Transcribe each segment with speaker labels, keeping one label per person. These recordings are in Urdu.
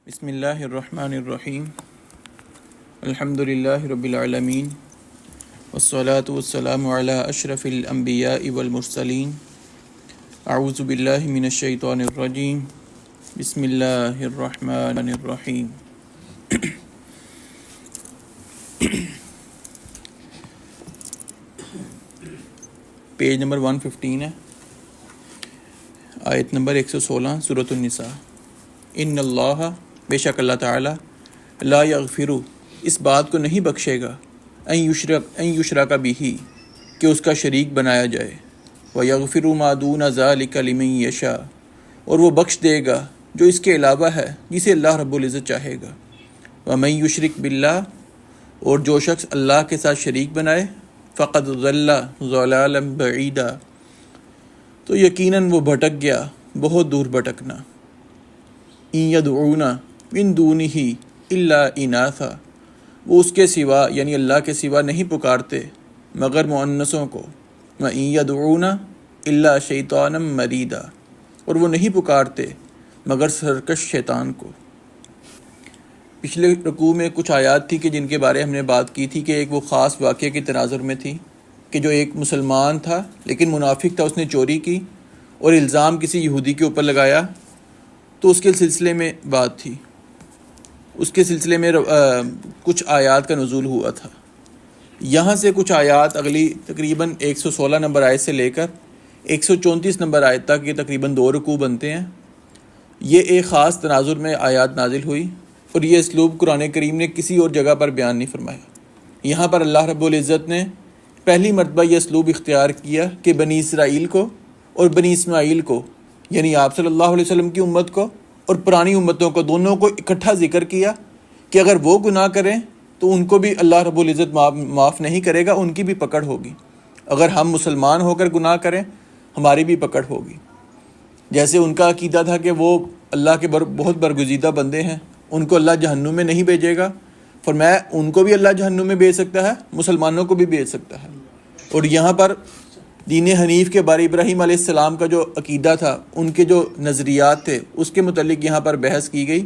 Speaker 1: بسم اللہ الرحمن الرحیم الحمد للہ رب العالمین والصلاة والسلام علی اشرف الانبیاء والمرسلین اعوذ باللہ من الشیطان الرجیم بسم اللہ الرحمن الرحیم پیج نمبر 115 ہے، آیت نمبر 116 سورۃ النساء۔ ان اللہ، بے شک اللہ تعالیٰ، لا یغفر، اس بات کو نہیں بخشے گا، ان یشرک بہ، کہ اس کا شریک بنایا جائے، ویغفر ما دون ذلک لمن یشاء، اور وہ بخش دے گا جو اس کے علاوہ ہے جسے اللہ رب العزت چاہے گا، ومن یشرک باللہ، اور جو شخص اللہ کے ساتھ شریک بنائے، فقد ضل ضلالا بعیدا، تو یقیناً وہ بھٹک گیا بہت دور بھٹکنا۔ ان یدعون من دونہ الا اناثا، وہ اس کے سوا یعنی اللہ کے سوا نہیں پکارتے مگر مؤنثوں کو، وان یدعون الا شیطانا مریدا، اور وہ نہیں پکارتے مگر سرکش شیطان کو۔ پچھلے رکوع میں کچھ آیات تھی کہ جن کے بارے ہم نے بات کی تھی کہ ایک وہ خاص واقعے کے تناظر میں تھی کہ جو ایک مسلمان تھا لیکن منافق تھا، اس نے چوری کی اور الزام کسی یہودی کے اوپر لگایا، تو اس کے سلسلے میں بات تھی، اس کے سلسلے میں کچھ آیات کا نزول ہوا تھا۔ یہاں سے کچھ آیات اگلی تقریباً 116 نمبر آیت سے لے کر 134 نمبر آیت تک، یہ تقریباً 2 رکوع بنتے ہیں۔ یہ ایک خاص تناظر میں آیات نازل ہوئی، اور یہ اسلوب قرآن کریم نے کسی اور جگہ پر بیان نہیں فرمایا۔ یہاں پر اللہ رب العزت نے پہلی مرتبہ یہ اسلوب اختیار کیا کہ بنی اسرائیل کو اور بنی اسماعیل کو، یعنی آپ صلی اللہ علیہ وسلم کی امت کو اور پرانی امتوں کو، دونوں کو اکٹھا ذکر کیا کہ اگر وہ گناہ کریں تو ان کو بھی اللہ رب العزت معاف نہیں کرے گا، ان کی بھی پکڑ ہوگی۔ اگر ہم مسلمان ہو کر گناہ کریں ہماری بھی پکڑ ہوگی۔ جیسے ان کا عقیدہ تھا کہ وہ اللہ کے بہت برگزیدہ بندے ہیں، ان کو اللہ جہنم میں نہیں بھیجے گا، فرمایا ان کو بھی اللہ جہنم میں بھیج سکتا ہے، مسلمانوں کو بھی بھیج سکتا ہے۔ اور یہاں پر دین حنیف کے بارے ابراہیم علیہ السلام کا جو عقیدہ تھا، ان کے جو نظریات تھے، اس کے متعلق یہاں پر بحث کی گئی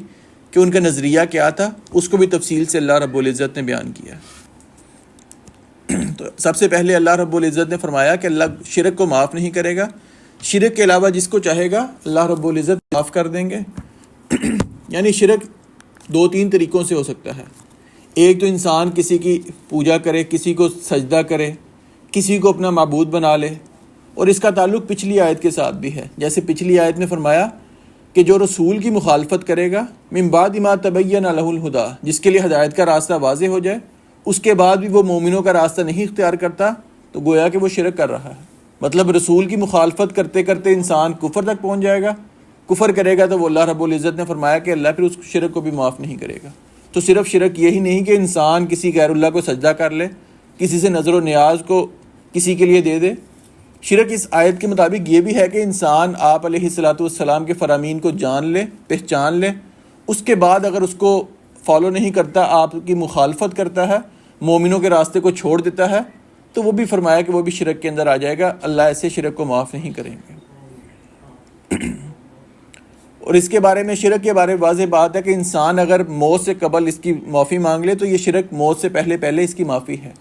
Speaker 1: کہ ان کا نظریہ کیا تھا، اس کو بھی تفصیل سے اللہ رب العزت نے بیان کیا۔ تو سب سے پہلے اللہ رب العزت نے فرمایا کہ اللہ شرک کو معاف نہیں کرے گا، شرک کے علاوہ جس کو چاہے گا اللہ رب العزت معاف کر دیں گے۔ یعنی شرک 2-3 طریقوں سے ہو سکتا ہے۔ ایک تو انسان کسی کی پوجا کرے، کسی کو سجدہ کرے، کسی کو اپنا معبود بنا لے، اور اس کا تعلق پچھلی آیت کے ساتھ بھی ہے۔ جیسے پچھلی آیت میں فرمایا کہ جو رسول کی مخالفت کرے گا، من بعد ما تبین لہ الہدی، جس کے لیے ہدایت کا راستہ واضح ہو جائے، اس کے بعد بھی وہ مومنوں کا راستہ نہیں اختیار کرتا، تو گویا کہ وہ شرک کر رہا ہے۔ مطلب رسول کی مخالفت کرتے کرتے انسان کفر تک پہنچ جائے گا، کفر کرے گا تو وہ اللہ رب العزت نے فرمایا کہ اللہ پھر اس شرک کو بھی معاف نہیں کرے گا۔ تو صرف شرک یہی نہیں کہ انسان کسی غیر اللہ کو سجدہ کر لے، کسی سے نظر و نیاز کو کسی کے لیے دے دے۔ شرک اس آیت کے مطابق یہ بھی ہے کہ انسان آپ علیہ الصلاۃ والسلام کے فرامین کو جان لے، پہچان لے، اس کے بعد اگر اس کو فالو نہیں کرتا، آپ کی مخالفت کرتا ہے، مومنوں کے راستے کو چھوڑ دیتا ہے، تو وہ بھی فرمایا کہ وہ بھی شرک کے اندر آ جائے گا، اللہ ایسے شرک کو معاف نہیں کریں گے۔ اور اس کے بارے میں، شرک کے بارے میں واضح بات ہے کہ انسان اگر موت سے قبل اس کی معافی مانگ لے تو یہ شرک موت سے پہلے اس کی معافی ہے۔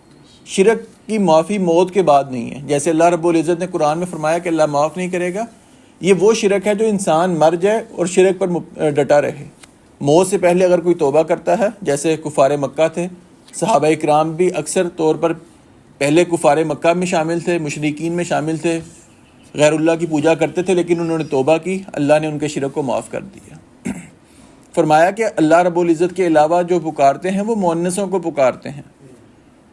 Speaker 1: شرک کی معافی موت کے بعد نہیں ہے۔ جیسے اللہ رب العزت نے قرآن میں فرمایا کہ اللہ معاف نہیں کرے گا، یہ وہ شرک ہے جو انسان مر جائے اور شرک پر ڈٹا رہے۔ موت سے پہلے اگر کوئی توبہ کرتا ہے، جیسے کفار مکہ تھے، صحابہ کرام بھی اکثر طور پر پہلے کفار مکہ میں شامل تھے، مشرکین میں شامل تھے، غیر اللہ کی پوجا کرتے تھے، لیکن انہوں نے توبہ کی، اللہ نے ان کے شرک کو معاف کر دیا۔ فرمایا کہ اللہ رب العزت کے علاوہ جو پکارتے ہیں وہ مؤنثوں کو پکارتے ہیں۔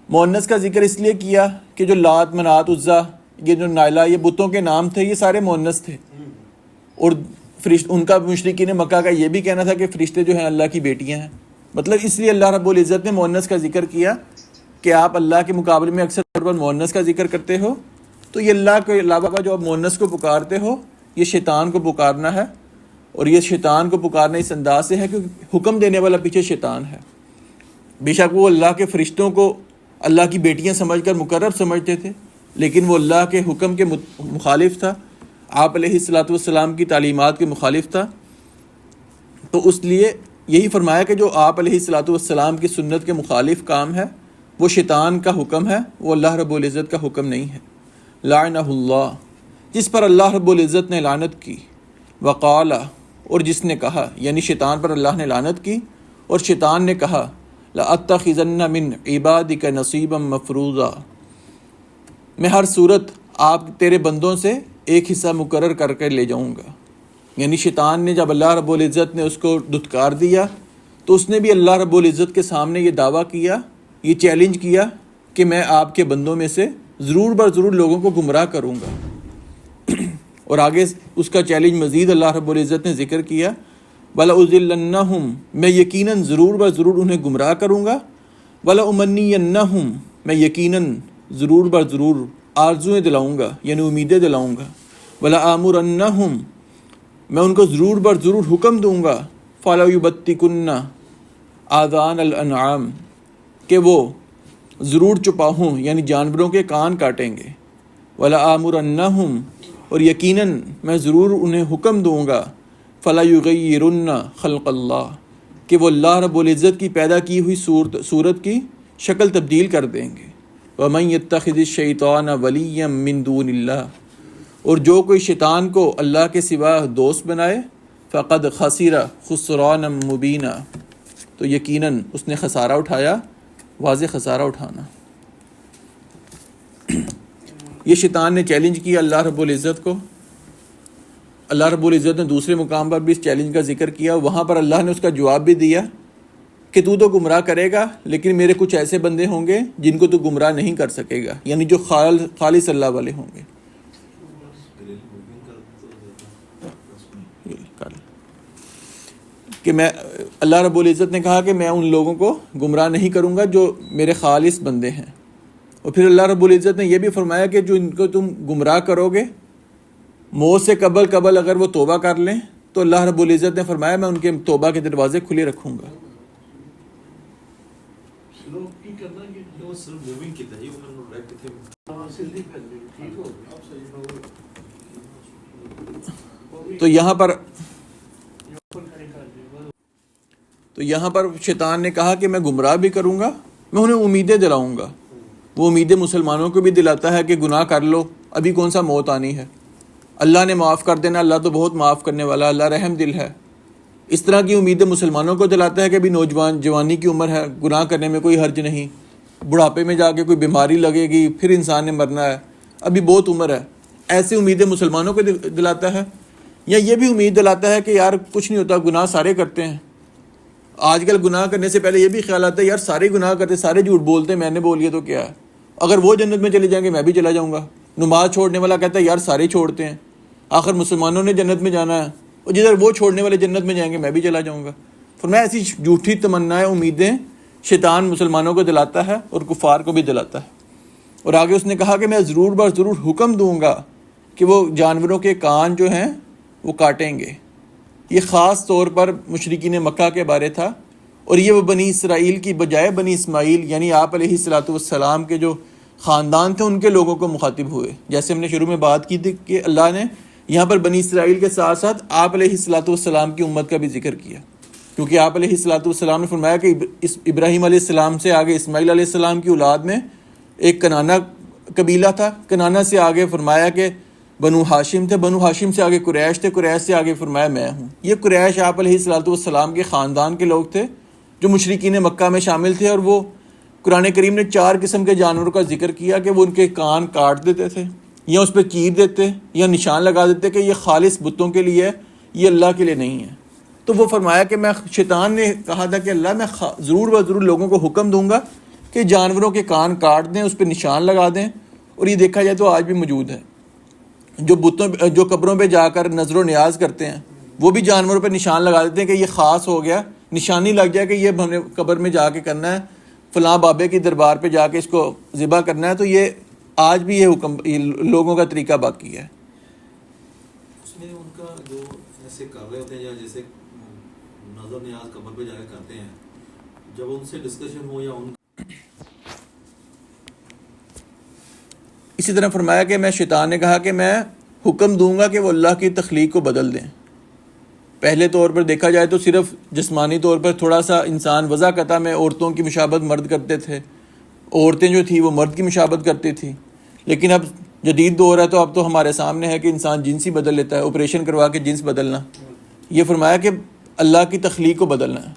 Speaker 1: مؤنث کا ذکر اس لیے کیا کہ جو لات، منات، عزا، یہ جو نائلہ، یہ بتوں کے نام تھے، یہ سارے مؤنث تھے، اور ان کا مشرکین مکہ کا یہ بھی کہنا تھا کہ فرشتے جو ہیں اللہ کی بیٹیاں ہیں۔ مطلب اس لیے اللہ رب العزت نے مؤنث کا ذکر کیا کہ آپ اللہ کے مقابلے میں اکثر طور پر مؤنث کا ذکر کرتے ہو، تو یہ اللہ کے علاوہ جو آپ مؤنث کو پکارتے ہو، یہ شیطان کو پکارنا ہے، اور یہ شیطان کو پکارنا اس انداز سے ہے کہ حکم دینے والا پیچھے شیطان ہے۔ بے شک وہ اللہ کے فرشتوں کو اللہ کی بیٹیاں سمجھ کر مقرب سمجھتے تھے، لیکن وہ اللہ کے حکم کے مخالف تھا، آپ علیہ الصلاۃ والسلام کی تعلیمات کے مخالف تھا، تو اس لیے یہی فرمایا کہ جو آپ علیہ الصلاۃ والسلام کی سنت کے مخالف کام ہے وہ شیطان کا حکم ہے، وہ اللہ رب العزت کا حکم نہیں ہے۔ لعنہ اللہ، جس پر اللہ رب العزت نے لعنت کی، وقال، اور جس نے کہا، یعنی شیطان پر اللہ نے لعنت کی اور شیطان نے کہا، لأتخذن من عبادک نصیبا مفروضا، میں ہر صورت آپ تیرے بندوں سے ایک حصہ مقرر کر کے لے جاؤں گا۔ یعنی شیطان نے جب اللہ رب العزت نے اس کو دھتکار دیا تو اس نے بھی اللہ رب العزت کے سامنے یہ دعویٰ کیا، یہ چیلنج کیا کہ میں آپ کے بندوں میں سے ضرور بر ضرور لوگوں کو گمراہ کروں گا۔ اور آگے اس کا چیلنج مزید اللہ رب العزت نے ذکر کیا، وَلَأُضِلَّنَّهُمْ، میں یقیناً ضرور بر ضرور انہیں گمراہ کروں گا، وَلَأُمَنِّيَنَّهُمْ، میں یقیناً ضرور بر ضرور آرزویں دلاؤں گا، یعنی امیدیں دلاؤں گا، وَلَآمُرَنَّهُمْ، میں ان کو ضرور بر ضرور حکم دوں گا، فَلَيُبَتِّكُنَّ آذَانَ الْأَنْعَامِ، کہ وہ ضرور چپاہوں یعنی جانوروں کے کان کاٹیں گے، وَلَآمُرَنَّهُمْ، اور یقیناً میں ضرور انہیں حکم دوں گا، فَلَيُغَيِّرُنَّ خَلْقَ اللَّهِ، کہ وہ اللہ رب العزت کی پیدا کی ہوئی صورت کی شکل تبدیل کر دیں گے۔ وَمَن يَتَّخِذِ الشَّيْطَانَ وَلِيًّا مِّن دُونِ اللَّهِ، اور جو کوئی شیطان کو اللہ کے سوا دوست بنائے، فَقَدْ خَسِرَ خُسْرَانًا مُبِينًا، تو یقیناً اس نے خسارہ اٹھایا، واضح خسارہ اٹھانا۔ یہ شیطان نے چیلنج کیا اللہ رب العزت کو۔ اللہ رب العزت نے دوسرے مقام پر بھی اس چیلنج کا ذکر کیا، وہاں پر اللہ نے اس کا جواب بھی دیا کہ تو گمراہ کرے گا، لیکن میرے کچھ ایسے بندے ہوں گے جن کو تو گمراہ نہیں کر سکے گا، یعنی جو خالص اللہ والے ہوں گے۔ کہ میں، اللہ رب العزت نے کہا کہ میں ان لوگوں کو گمراہ نہیں کروں گا جو میرے خالص بندے ہیں۔ اور پھر اللہ رب العزت نے یہ بھی فرمایا کہ جو ان کو تم گمراہ کرو گے، موت سے قبل اگر وہ توبہ کر لیں تو اللہ رب العزت نے فرمایا میں ان کے توبہ کے دروازے کھلے رکھوں گا۔ تو یہاں پر شیطان نے کہا کہ میں گمراہ بھی کروں گا، میں انہیں امیدیں دلاؤں گا۔ وہ امیدیں مسلمانوں کو بھی دلاتا ہے کہ گناہ کر لو، ابھی کون سا موت آنی ہے، اللہ نے معاف کر دینا، اللہ تو بہت معاف کرنے والا، اللہ رحم دل ہے۔ اس طرح کی امیدیں مسلمانوں کو دلاتا ہے کہ ابھی جوانی کی عمر ہے، گناہ کرنے میں کوئی حرج نہیں، بڑھاپے میں جا کے کوئی بیماری لگے گی پھر انسان نے مرنا ہے، ابھی بہت عمر ہے۔ ایسی امیدیں مسلمانوں کو دلاتا ہے، یا یہ بھی امید دلاتا ہے کہ یار کچھ نہیں ہوتا، گناہ سارے کرتے ہیں۔ آج کل گناہ کرنے سے پہلے یہ بھی خیال آتا ہے یار سارے گناہ کرتے، سارے جھوٹ بولتے، میں نے بول لیا تو کیا ہے، اگر وہ جنت میں چلے جائیں گے میں بھی چلا جاؤں گا۔ نماز چھوڑنے والا کہتا ہے یار سارے چھوڑتے ہیں، آخر مسلمانوں نے جنت میں جانا ہے، اور جدھر وہ چھوڑنے والے جنت میں جائیں گے میں بھی چلا جاؤں گا۔ فرمایا ایسی جھوٹی تمنائیں، امیدیں شیطان مسلمانوں کو دلاتا ہے اور کفار کو بھی دلاتا ہے۔ اور آگے اس نے کہا کہ میں ضرور بر ضرور حکم دوں گا کہ وہ جانوروں کے کان جو ہیں وہ کاٹیں گے۔ یہ خاص طور پر مشرکین مکہ کے بارے تھا، اور یہ وہ بنی اسرائیل کی بجائے بنی اسماعیل یعنی آپ علیہ الصلاۃ والسلام کے جو خاندان تھے ان کے لوگوں کو مخاطب ہوئے۔ جیسے ہم نے شروع میں بات کی تھی کہ اللہ نے یہاں پر بنی اسرائیل کے ساتھ ساتھ آپ علیہ الصلاۃ والسلام کی امت کا بھی ذکر کیا، کیونکہ آپ علیہ الصلاۃ والسلام نے فرمایا کہ ابراہیم علیہ السلام سے آگے اسماعیل علیہ السلام کی اولاد میں ایک کنانا قبیلہ تھا، کنانا سے آگے فرمایا کہ بنو ہاشم تھے، بنو ہاشم سے آگے قریش تھے، قریش سے آگے فرمایا میں ہوں۔ یہ قریش آپ علیہ الصلاۃ والسلام کے خاندان کے لوگ تھے جو مشرکین مکہ میں شامل تھے، اور وہ قرآن کریم نے 4 قسم کے جانوروں کا ذکر کیا کہ وہ ان کے کان کاٹ دیتے تھے، یا اس پہ چیر دیتے، یا نشان لگا دیتے کہ یہ خالص بتوں کے لیے ہے، یہ اللہ کے لیے نہیں ہے۔ تو وہ فرمایا کہ میں، شیطان نے کہا تھا کہ اللہ میں ضرور و ضرور لوگوں کو حکم دوں گا کہ جانوروں کے کان کاٹ دیں، اس پہ نشان لگا دیں۔ اور یہ دیکھا جائے تو آج بھی موجود ہے، جو قبروں پہ جا کر نظر و نیاز کرتے ہیں وہ بھی جانوروں پہ نشان لگا دیتے ہیں کہ یہ خاص ہو گیا، نشانی لگ جائے کہ یہ ہم نے قبر میں جا کے کرنا ہے، فلاں بابے کی دربار پہ جا کے اس کو ذبح کرنا ہے۔ تو یہ آج بھی یہ حکم لوگوں کا طریقہ باقی ہے۔
Speaker 2: اس میں ان کا جو ایسے کر رہے ہوتے ہیں یا جیسے نظر نیاز قبر پہ جا کے کرتے ہیں، جب ان سے ڈسکشن ہو یا ان
Speaker 1: اسی طرح فرمایا کہ میں، شیطان نے کہا کہ میں حکم دوں گا کہ وہ اللہ کی تخلیق کو بدل دیں۔ پہلے طور پر دیکھا جائے تو صرف جسمانی طور پر تھوڑا سا انسان وضع قطع میں عورتوں کی مشابہت مرد کرتے تھے، عورتیں جو تھیں وہ مرد کی مشابہت کرتی تھی، لیکن اب جدید دور ہے تو اب تو ہمارے سامنے ہے کہ انسان جنس ہی بدل لیتا ہے، آپریشن کروا کے جنس بدلنا۔ یہ فرمایا کہ اللہ کی تخلیق کو بدلنا ہے۔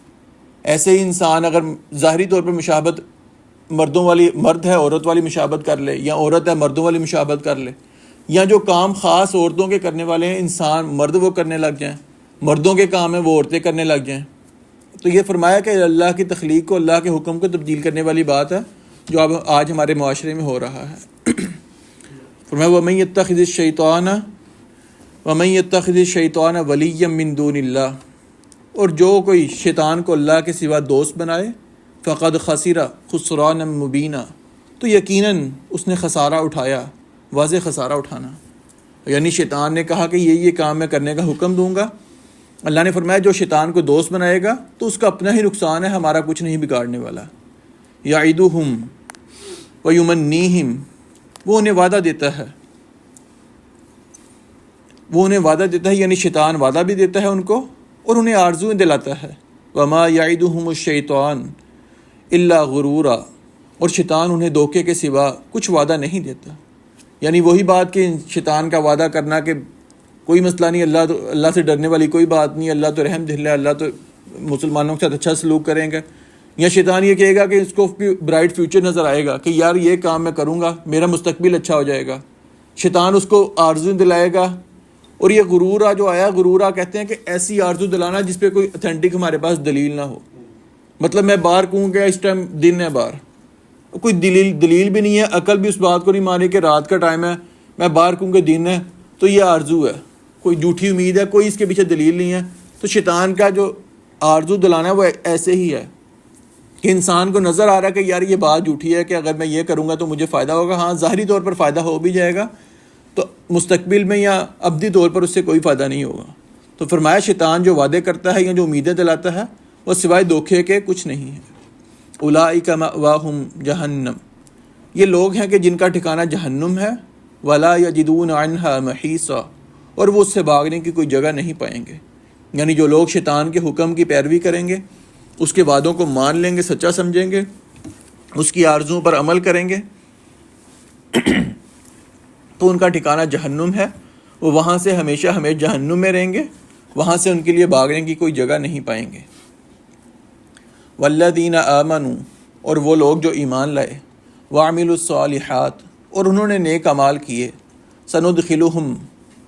Speaker 1: ایسے ہی انسان اگر ظاہری طور پر مشابہت مردوں والی، مرد ہے عورت والی مشابہت کر لے، یا عورت ہے مردوں والی مشابہت کر لے، یا جو کام خاص عورتوں کے کرنے والے ہیں انسان مرد وہ کرنے لگ جائیں، مردوں کے کام ہیں وہ عورتیں کرنے لگ جائیں، تو یہ فرمایا کہ اللہ کی تخلیق کو، اللہ کے حکم کو تبدیل کرنے والی بات ہے جو اب آج ہمارے معاشرے میں ہو رہا ہے۔ فرمایا وَمَن يَتَّخِذِ الشَّيْطَانَ وَلِيًّا مِّن دُونِ اللَّهِ، اور جو کوئی شیطان کو اللہ کے سوا دوست بنائے، فَقَدْ خَسِرَ خُسْرَانًا مُبِينًا، تو یقیناً اس نے خسارہ اٹھایا، واضح خسارہ اٹھانا۔ یعنی شیطان نے کہا کہ یہ کام میں کرنے کا حکم دوں گا، اللہ نے فرمایا جو شیطان کو دوست بنائے گا تو اس کا اپنا ہی نقصان ہے، ہمارا کچھ نہیں بگاڑنے والا۔ یعدہم ویمنیہم، وہ انہیں وعدہ دیتا ہے، یعنی شیطان وعدہ بھی دیتا ہے ان کو اور انہیں آرزویں دلاتا ہے۔ وما یعدہم الشیطان الا غرورا، اور شیطان انہیں دھوکے کے سوا کچھ وعدہ نہیں دیتا۔ یعنی وہی بات کہ شیطان کا وعدہ کرنا کہ کوئی مسئلہ نہیں، اللہ سے ڈرنے والی کوئی بات نہیں، اللہ تو رحم دل ہے، اللہ تو مسلمانوں کے ساتھ اچھا سلوک کریں گے، یا شیطان یہ کہے گا کہ اس کو برائٹ فیوچر نظر آئے گا کہ یار یہ کام میں کروں گا میرا مستقبل اچھا ہو جائے گا، شیطان اس کو آرزو دلائے گا۔ اور یہ غرورہ جو آیا، غرورہ کہتے ہیں کہ ایسی آرزو دلانا جس پہ کوئی اتھینٹک ہمارے پاس دلیل نہ ہو۔ مطلب میں باہر کہوں کہ اس ٹائم دن ہے، باہر کوئی دلیل بھی نہیں ہے، عقل بھی اس بات کو نہیں مانے کہ رات کا ٹائم ہے، میں باہر کہوں کہ دن ہے، تو یہ آرزو ہے، کوئی جھوٹی امید ہے، کوئی اس کے پیچھے دلیل نہیں ہے۔ تو شیطان کا جو آرزو دلانا ہے وہ ایسے ہی ہے کہ انسان کو نظر آ رہا ہے کہ یار یہ بات جھوٹی ہے کہ اگر میں یہ کروں گا تو مجھے فائدہ ہوگا، ہاں ظاہری طور پر فائدہ ہو بھی جائے گا، تو مستقبل میں یا ابدی طور پر اس سے کوئی فائدہ نہیں ہوگا۔ تو فرمایا شیطان جو وعدے کرتا ہے یا جو امیدیں دلاتا ہے وہ سوائے دھوکے کے کچھ نہیں ہے۔ اولئک مأواہم جہنم، یہ لوگ ہیں کہ جن کا ٹھکانہ جہنم ہے، ولا یجدون عنہا محیصا، اور وہ اس سے بھاگنے کی کوئی جگہ نہیں پائیں گے۔ یعنی جو لوگ شیطان کے حکم کی پیروی کریں گے، اس کے وعدوں کو مان لیں گے، سچا سمجھیں گے، اس کی آرزوؤں پر عمل کریں گے، تو ان کا ٹھکانہ جہنم ہے، وہ وہاں سے ہمیشہ جہنم میں رہیں گے، وہاں سے ان کے لیے بھاگنے کی کوئی جگہ نہیں پائیں گے۔ والذین آمنوا، اور وہ لوگ جو ایمان لائے، وعملوا الصالحات، اور انہوں نے نیک اعمال کیے، سندخلہم،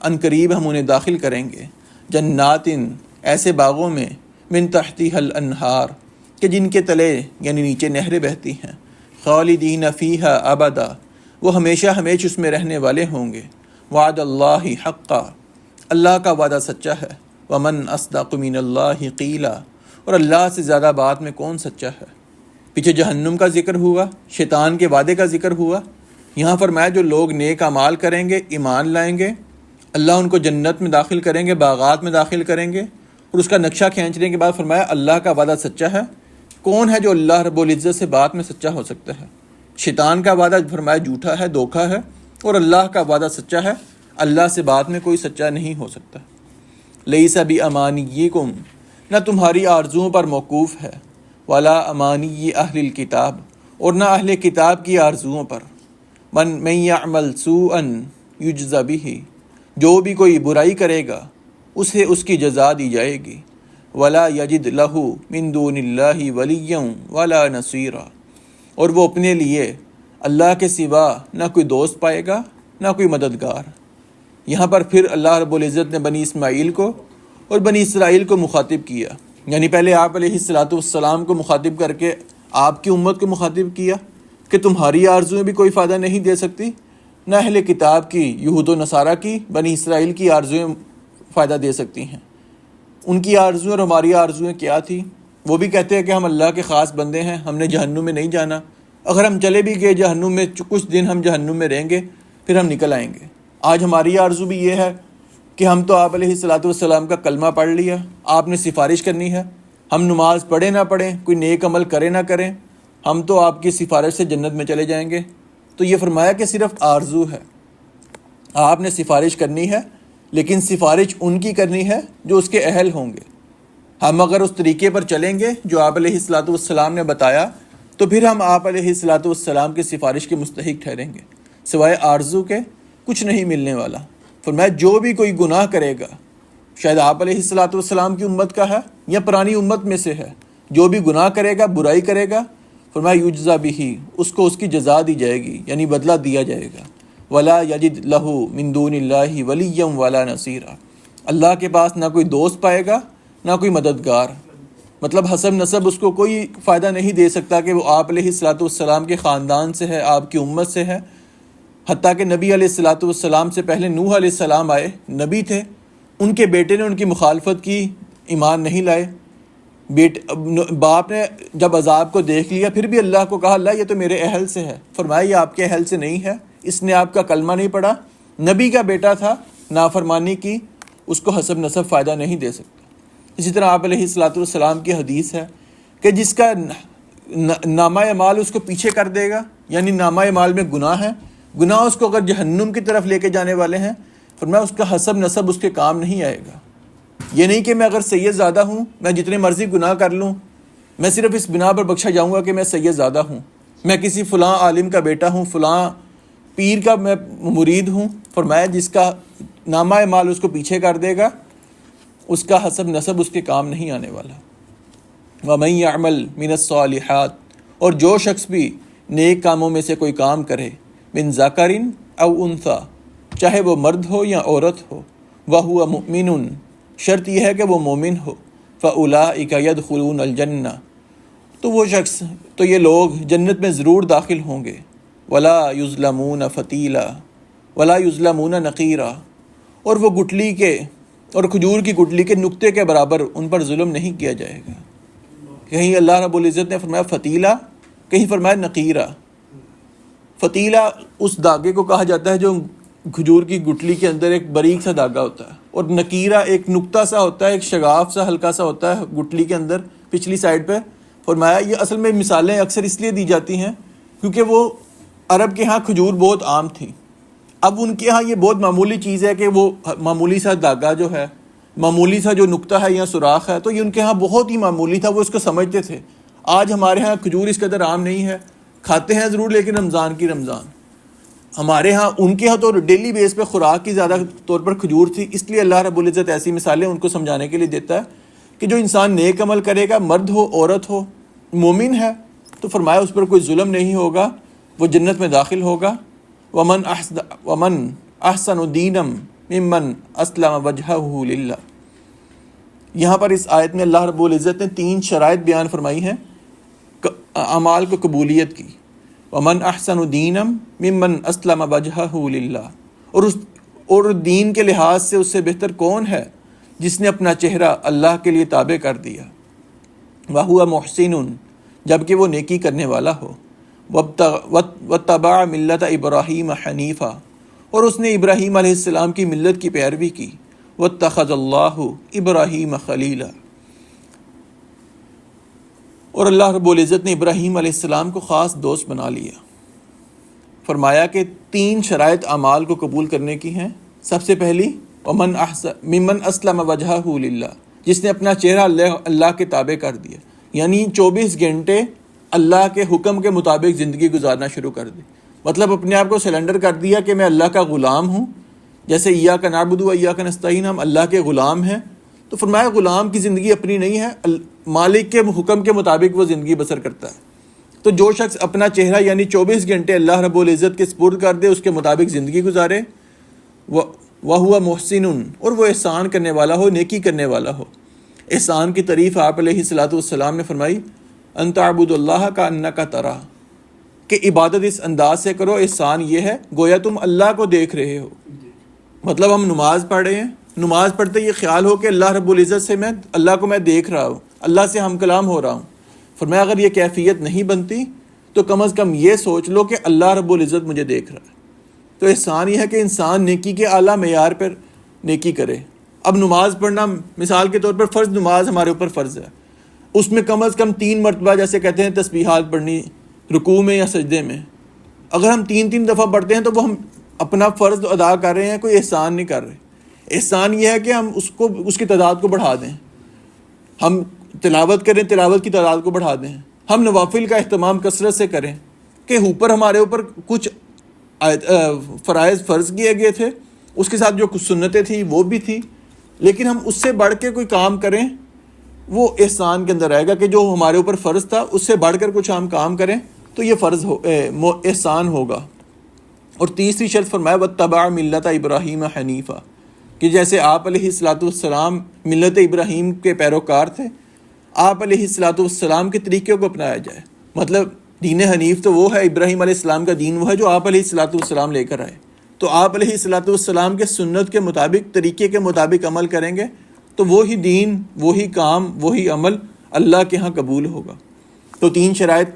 Speaker 1: ان قریب ہم انہیں داخل کریں گے، جنات، ایسے باغوں میں، من تحتها الانہار، کہ جن کے تلے یعنی نیچے نہریں بہتی ہیں، خالدین فیہا ابدا، وہ ہمیشہ اس میں رہنے والے ہوں گے۔ وعد اللہ حقا، اللہ کا وعدہ سچا ہے۔ ومن اصدق من اللہ قیلا، اور اللہ سے زیادہ بات میں کون سچا ہے۔ پیچھے جہنم کا ذکر ہوا، شیطان کے وعدے کا ذکر ہوا، یہاں فرمایا جو لوگ نیک اعمال کریں گے، ایمان لائیں گے، اللہ ان کو جنت میں داخل کریں گے، باغات میں داخل کریں گے، اور اس کا نقشہ کھینچنے کے بعد فرمایا اللہ کا وعدہ سچا ہے۔ کون ہے جو اللہ رب العزت سے بات میں سچا ہو سکتا ہے؟ شیطان کا وعدہ فرمایا جھوٹا ہے، دھوکا ہے، اور اللہ کا وعدہ سچا ہے، اللہ سے بات میں کوئی سچا نہیں ہو سکتا۔ لیس بامانیکم، نہ تمہاری آرزوؤں پر موقوف ہے، ولا امانی اہل الکتاب، اور نہ اہل کتاب کی آرزوؤں پر۔ من یعمل سوءا یجز بہ، جو بھی کوئی برائی کرے گا اسے اس کی جزا دی جائے گی۔ ولا یجد لہ من دون اللہ ولیا ولا نصیرا، اور وہ اپنے لیے اللہ کے سوا نہ کوئی دوست پائے گا نہ کوئی مددگار۔ یہاں پر پھر اللہ رب العزت نے بنی اسماعیل کو اور بنی اسرائیل کو مخاطب کیا، یعنی پہلے آپ علیہ الصلاۃ والسلام کو مخاطب کر کے آپ کی امت کو مخاطب کیا کہ تمہاری آرزویں بھی کوئی فائدہ نہیں دے سکتی، نہ اہل کتاب کی، یہود و نصارہ کی، بنی اسرائیل کی آرزویں فائدہ دے سکتی ہیں۔ ان کی آرزویں اور ہماری آرزویں کیا تھی؟ وہ بھی کہتے ہیں کہ ہم اللہ کے خاص بندے ہیں، ہم نے جہنم میں نہیں جانا، اگر ہم چلے بھی گئے جہنم میں، کچھ دن ہم جہنم میں رہیں گے پھر ہم نکل آئیں گے۔ آج ہماری آرزو بھی یہ ہے کہ ہم تو آپ علیہ الصلاۃ والسلام کا کلمہ پڑھ لیا، آپ نے سفارش کرنی ہے، ہم نماز پڑھیں نہ پڑھیں، کوئی نیک عمل کریں نہ کریں، ہم تو آپ کی سفارش سے جنت میں چلے جائیں گے۔ تو یہ فرمایا کہ صرف آرزو ہے، آپ نے سفارش کرنی ہے لیکن سفارش ان کی کرنی ہے جو اس کے اہل ہوں گے۔ ہم اگر اس طریقے پر چلیں گے جو آپ علیہ الصلاۃ والسلام نے بتایا تو پھر ہم آپ علیہ الصلاۃ والسلام کی سفارش کے مستحق ٹھہریں گے، سوائے آرزو کے کچھ نہیں ملنے والا۔ فرمایا جو بھی کوئی گناہ کرے گا، شاید آپ علیہ الصلاۃ والسلام کی امت کا ہے یا پرانی امت میں سے ہے، جو بھی گناہ کرے گا، برائی کرے گا، فرمایا یجزا بہ، اس کو اس کی جزا دی جائے گی، یعنی بدلہ دیا جائے گا۔ ولا یجد لہ من دون اللہ ولیا ولا نصیرا، اللہ کے پاس نہ کوئی دوست پائے گا نہ کوئی مددگار، مطلب حسب نسب اس کو کوئی فائدہ نہیں دے سکتا کہ وہ آپ علیہ الصلاۃ والسلام کے خاندان سے ہے، آپ کی امت سے ہے۔ حتیٰ کہ نبی علیہ الصلاۃ والسلام سے پہلے نوح علیہ السلام آئے، نبی تھے، ان کے بیٹے نے ان کی مخالفت کی، ایمان نہیں لائے۔ باپ نے جب عذاب کو دیکھ لیا پھر بھی اللہ کو کہا اللہ یہ تو میرے اہل سے ہے، فرمایا یہ آپ کے اہل سے نہیں ہے، اس نے آپ کا کلمہ نہیں پڑھا، نبی کا بیٹا تھا، نافرمانی کی، اس کو حسب نسب فائدہ نہیں دے سکتا۔ اسی طرح آپ علیہ الصلاۃ والسلام کی حدیث ہے کہ جس کا نامہ اعمال اس کو پیچھے کر دے گا، یعنی نامہ اعمال میں گناہ ہے، گناہ اس کو اگر جہنم کی طرف لے کے جانے والے ہیں، فرمایا اس کا حسب نسب اس کے کام نہیں آئے گا۔ یہ نہیں کہ میں اگر سید زادہ ہوں میں جتنے مرضی گناہ کر لوں، میں صرف اس بنا پر بخشا جاؤں گا کہ میں سید زادہ ہوں، میں کسی فلاں عالم کا بیٹا ہوں، فلاں پیر کا میں مرید ہوں۔ فرمایا جس کا نامہ اعمال اس کو پیچھے کر دے گا، اس کا حسب نسب اس کے کام نہیں آنے والا۔ وَمَن يَعْمَلْ مِنَ الصَّالِحَاتِ، اور جو شخص بھی نیک کاموں میں سے کوئی کام کرے، من ذَكَرٍ أَوْ أُنثَىٰ، چاہے وہ مرد ہو یا عورت ہو، وَهُوَ مُؤْمِنٌ، شرط یہ ہے کہ وہ مومن ہو، فَأُولَٰئِكَ يَدْخُلُونَ الْجَنَّةَ، تو وہ شخص، تو یہ لوگ جنت میں ضرور داخل ہوں گے۔ وَلَا يُظْلَمُونَ فَتِيلًا وَلَا يُظْلَمُونَ نَقِيرًا، اور وہ گٹلی کے اور کھجور کی گٹلی کے نقطے کے برابر ان پر ظلم نہیں کیا جائے گا۔ کہیں اللہ رب العزت نے فرمایا فتیلہ، کہیں فرمایا نقیرہ۔ فتیلہ اس دھاگے کو کہا جاتا ہے جو کھجور کی گٹلی کے اندر ایک باریک سا دھاگا ہوتا ہے، اور نقیرہ ایک نقطہ سا ہوتا ہے، ایک شگاف سا ہلکا سا ہوتا ہے گٹلی کے اندر پچھلی سائڈ پہ۔ فرمایا یہ اصل میں مثالیں اکثر اس لیے دی جاتی ہیں کیونکہ وہ عرب کے ہاں کھجور بہت عام تھی، اب ان کے ہاں یہ بہت معمولی چیز ہے کہ وہ معمولی سا دھاگا جو ہے، معمولی سا جو نقطہ ہے یا سوراخ ہے، تو یہ ان کے ہاں بہت ہی معمولی تھا، وہ اس کو سمجھتے تھے۔ آج ہمارے ہاں کھجور اس قدر عام نہیں ہے، کھاتے ہیں ضرور لیکن رمضان کی رمضان۔ ہمارے ہاں، ان کے ہاں تو ڈیلی بیس پہ خوراک کی زیادہ طور پر کھجور تھی، اس لیے اللہ رب العزت ایسی مثالیں ان کو سمجھانے کے لیے دیتا ہے کہ جو انسان نیک عمل کرے گا، مرد ہو عورت ہو، مومن ہے، تو فرمایا اس پر کوئی ظلم نہیں ہوگا، وہ جنت میں داخل ہوگا۔ ومن احسن دینا ممن اسلم وجہہ للہ، یہاں پر اس آیت میں اللہ رب العزت نے 3 شرائط بیان فرمائی ہیں اعمال کو قبولیت کی۔ ومن احسن دینا ممن اسلم وجہہ للہ، اور دین کے لحاظ سے اس سے بہتر کون ہے جس نے اپنا چہرہ اللہ کے لیے تابع کر دیا۔ وہو محسن، جبکہ وہ نیکی کرنے والا ہو۔ واتبع ملت ابراہیم حنیفہ، اور اس نے ابراہیم علیہ السلام کی ملت کی پیروی کی۔ واتخذ اللہ ابراہیم خلیلا، اور اللہ رب العزت نے ابراہیم علیہ السلام کو خاص دوست بنا لیا۔ فرمایا کہ 3 شرائط اعمال کو قبول کرنے کی ہیں۔ سب سے پہلی ممن اسلم وجہہ للہ، جس نے اپنا چہرہ اللہ کے تابع کر دیا، یعنی 24 گھنٹے اللہ کے حکم کے مطابق زندگی گزارنا شروع کر دی، مطلب اپنے آپ کو سلنڈر کر دیا کہ میں اللہ کا غلام ہوں، جیسے ایاک نعبد و ایاک نستعین، ہم اللہ کے غلام ہیں۔ تو فرمایا غلام کی زندگی اپنی نہیں ہے، مالک کے حکم کے مطابق وہ زندگی بسر کرتا ہے۔ تو جو شخص اپنا چہرہ یعنی 24 گھنٹے اللہ رب العزت کے سپرد کر دے، اس کے مطابق زندگی گزارے، وَهُوَ مُحْسِنٌ، اور وہ احسان کرنے والا ہو، نیکی کرنے والا ہو۔ احسان کی تعریف آپ علیہ الصلاۃ والسلام نے فرمائی، ان تعبد اللہ کأنک تراہ، کہ عبادت اس انداز سے کرو، احسان یہ ہے گویا تم اللہ کو دیکھ رہے ہو۔ مطلب ہم نماز پڑھ رہے ہیں، نماز پڑھتے یہ خیال ہو کہ اللہ رب العزت سے اللہ کو میں دیکھ رہا ہوں، اللہ سے ہم کلام ہو رہا ہوں۔ فرمایا اگر یہ کیفیت نہیں بنتی تو کم از کم یہ سوچ لو کہ اللہ رب العزت مجھے دیکھ رہا ہے۔ تو احسان یہ ہے کہ انسان نیکی کے اعلیٰ معیار پر نیکی کرے۔ اب نماز پڑھنا مثال کے طور پر فرض نماز ہمارے اوپر فرض ہے، اس میں کم از کم 3 مرتبہ جیسے کہتے ہیں تسبیحات پڑھنی رکوع میں یا سجدے میں۔ اگر ہم 3 دفعہ پڑھتے ہیں تو وہ ہم اپنا فرض ادا کر رہے ہیں، کوئی احسان نہیں کر رہے۔ احسان یہ ہے کہ ہم اس کی تعداد کو بڑھا دیں، ہم تلاوت کریں، تلاوت کی تعداد کو بڑھا دیں، ہم نوافل کا اہتمام کثرت سے کریں کہ اوپر ہمارے اوپر کچھ فرائض فرض کیے گئے تھے، اس کے ساتھ جو کچھ سنتیں تھیں وہ بھی تھی، لیکن ہم اس سے بڑھ کے کوئی کام کریں، وہ احسان کے اندر آئے گا کہ جو ہمارے اوپر فرض تھا اس سے بڑھ کر کچھ ہم کام کریں تو یہ احسان ہوگا۔ اور تیسری شرط فرمایا واتبع ملت ابراہیم حنیفہ، کہ جیسے آپ علیہ الصلاۃ والسلام ملت ابراہیم کے پیروکار تھے، آپ علیہ الصلاۃ والسلام کے طریقے کو اپنایا جائے۔ مطلب دین حنیف تو وہ ہے، ابراہیم علیہ السلام کا دین وہ ہے جو آپ علیہ الصلاۃ والسلام لے کر آئے، تو آپ علیہ الصلاۃ والسلام کے سنت کے مطابق، طریقے کے مطابق عمل کریں گے تو وہی دین، وہی کام، وہی عمل اللہ کے ہاں قبول ہوگا۔ تو 3 شرائط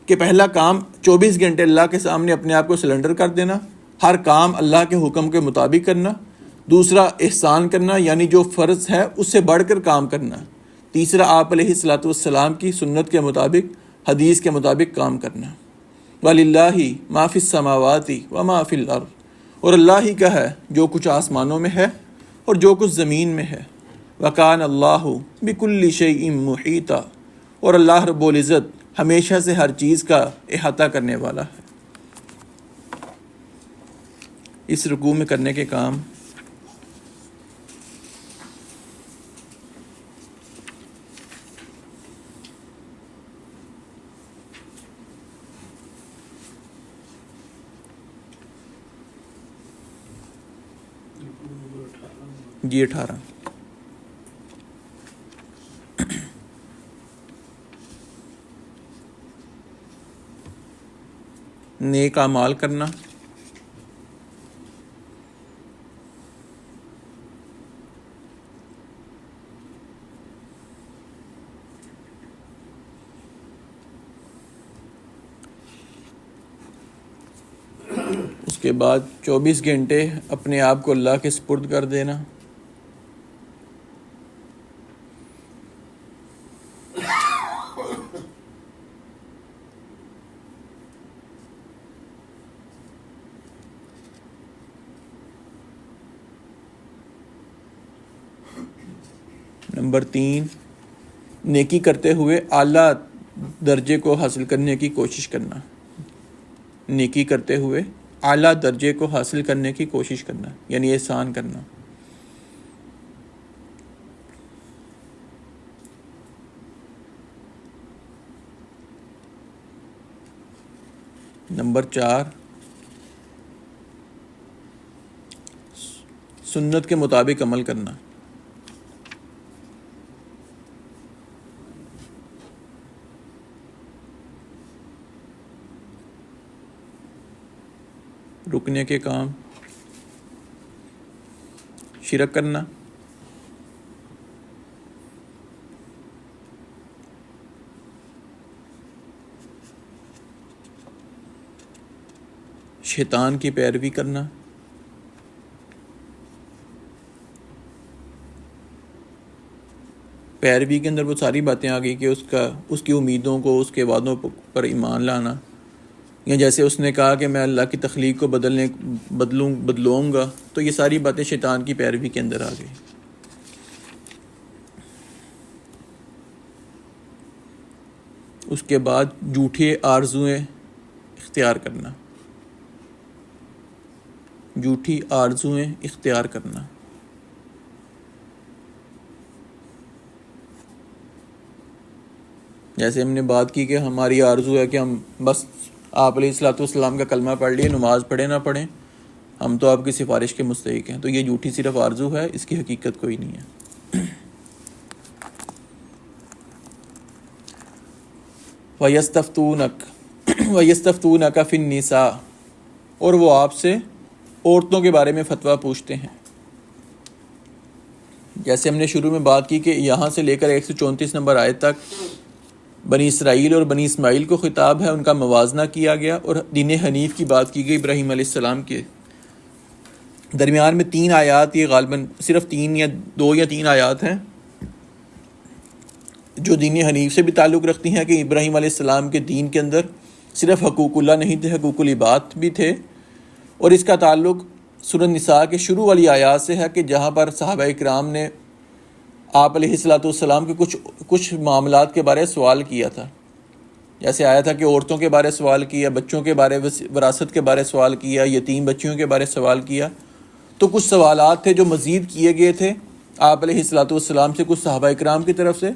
Speaker 1: کہ پہلا کام 24 گھنٹے اللہ کے سامنے اپنے آپ کو سلنڈر کر دینا، ہر کام اللہ کے حکم کے مطابق کرنا، دوسرا احسان کرنا یعنی جو فرض ہے اس سے بڑھ کر کام کرنا، تیسرا آپ علیہ الصلاۃ والسلام کی سنت کے مطابق، حدیث کے مطابق کام کرنا۔ وَلِلَّهِ مَا فِي السَّمَاوَاتِ وَمَا فِي الْأَرْضِ، اور اللہ ہی کا ہے جو کچھ آسمانوں میں ہے اور جو کچھ زمین میں ہے۔ وَكَانَ اللَّهُ بِكُلِّ شَيْءٍ مُحِيطًا، اور اللہ رب العزت ہمیشہ سے ہر چیز کا احاطہ کرنے والا ہے۔ اس رکوع میں کرنے کے کام جی 18 نیک اعمال کرنا، اس کے بعد 24 گھنٹے اپنے آپ کو اللہ کے سپرد کر دینا، نمبر 3 نیکی کرتے ہوئے اعلیٰ درجے کو حاصل کرنے کی کوشش کرنا، نیکی کرتے ہوئے اعلیٰ درجے کو حاصل کرنے کی کوشش کرنا یعنی احسان کرنا۔ نمبر 4 سنت کے مطابق عمل کرنا، رکنے کے کام شرک کرنا، شیطان کی پیروی کرنا، پیروی کے اندر وہ ساری باتیں آ گئی کہ اس کی امیدوں کو، اس کے وعدوں پر ایمان لانا، یا جیسے اس نے کہا کہ میں اللہ کی تخلیق کو بدلوں گا، تو یہ ساری باتیں شیطان کی پیروی کے اندر آ گئی۔ اس کے بعد جھوٹے آرزویں اختیار کرنا، جھوٹی آرزویں اختیار کرنا، جیسے ہم نے بات کی کہ ہماری آرزو ہے کہ ہم بس آپ علیہ الصلاۃ والسلام کا کلمہ پڑھ لیے، نماز پڑھیں نہ پڑھیں، ہم تو آپ کی سفارش کے مستحق ہیں، تو یہ جھوٹی صرف آرزو ہے، اس کی حقیقت کوئی نہیں ہے۔ وَيَسْتَفْتُونَكَ فِي النِّسَاءِ، اور وہ آپ سے عورتوں کے بارے میں فتویٰ پوچھتے ہیں۔ جیسے ہم نے شروع میں بات کی کہ یہاں سے لے کر 134 نمبر آیت تک بنی اسرائیل اور بنی اسماعیل کو خطاب ہے، ان کا موازنہ کیا گیا اور دین حنیف کی بات کی گئی ابراہیم علیہ السلام کے درمیان میں 3 آیات، یہ غالباً صرف 2 یا 3 آیات ہیں جو دین حنیف سے بھی تعلق رکھتی ہیں کہ ابراہیم علیہ السلام کے دین کے اندر صرف حقوق اللہ نہیں تھے، حقوق العباد بھی تھے، اور اس کا تعلق سورہ نساء کے شروع والی آیات سے ہے کہ جہاں پر صحابہ کرام نے آپ علیہ الصلوۃ والسلام کے کچھ معاملات کے بارے سوال کیا تھا. جیسے آیا تھا کہ عورتوں کے بارے سوال کیا، بچوں کے بارے وراثت کے بارے سوال کیا، یتیم بچیوں کے بارے سوال کیا. تو کچھ سوالات تھے جو مزید کیے گئے تھے آپ علیہ الصلوۃ والسلام سے، کچھ صحابہ کرام کی طرف سے،